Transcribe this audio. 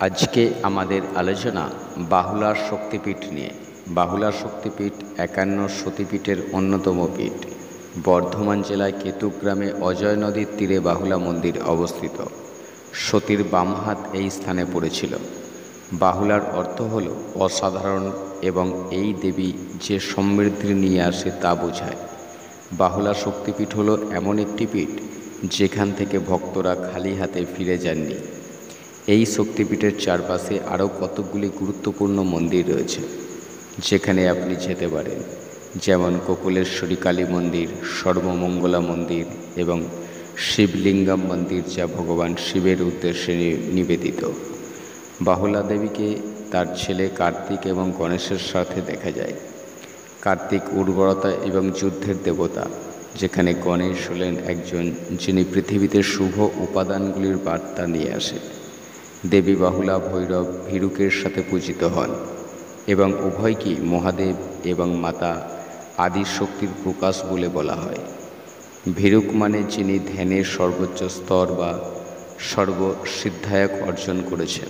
আজকে আমাদের আলোচনা বাহুলার শক্তিপীঠ নিয়ে। বাহুলার শক্তিপীঠ 51 সতীপীঠের অন্যতম পীঠ। বর্ধমান জেলায় কেতুক গ্রামে অজয় নদীর তীরে বাহুলা মন্দির অবস্থিত। সতীর বাম হাত এই স্থানে পড়েছিল। বাহুলার অর্থ হল অসাধারণ এবং এই দেবী যে সমৃদ্ধি নিয়ে আসে তা বোঝায়। বাহুলা শক্তিপীঠ হলো এমন একটি পীঠ যেখান থেকে ভক্তরা খালি হাতে ফিরে যাননি। এই শক্তিপীঠের চারপাশে আরও কতকগুলি গুরুত্বপূর্ণ মন্দির রয়েছে যেখানে আপনি যেতে পারেন, যেমন কোকুলেশ্বরী কালী মন্দির, সর্বমঙ্গলা মন্দির এবং শিবলিঙ্গম মন্দির, যা ভগবান শিবের উদ্দেশ্যে নিবেদিত। বাহুলা দেবীকে তার ছেলে কার্তিক এবং গণেশের সাথে দেখা যায়। কার্তিক উর্বরতা এবং যুদ্ধের দেবতা, যেখানে গণেশ হলেন একজন যিনি পৃথিবীতে শুভ উপাদানগুলির বার্তা নিয়ে আসে। দেবী বাহুলা ভৈরব ভীরুকের সাথে পূজিত হন এবং উভয়কেই মহাদেব এবং মাতা আদিশক্তির প্রকাশ বলে বলা হয়। ভীরুক মানে যিনি ধ্যানের সর্বোচ্চ স্তর বা সর্বসিদ্ধায়ক অর্জন করেছেন।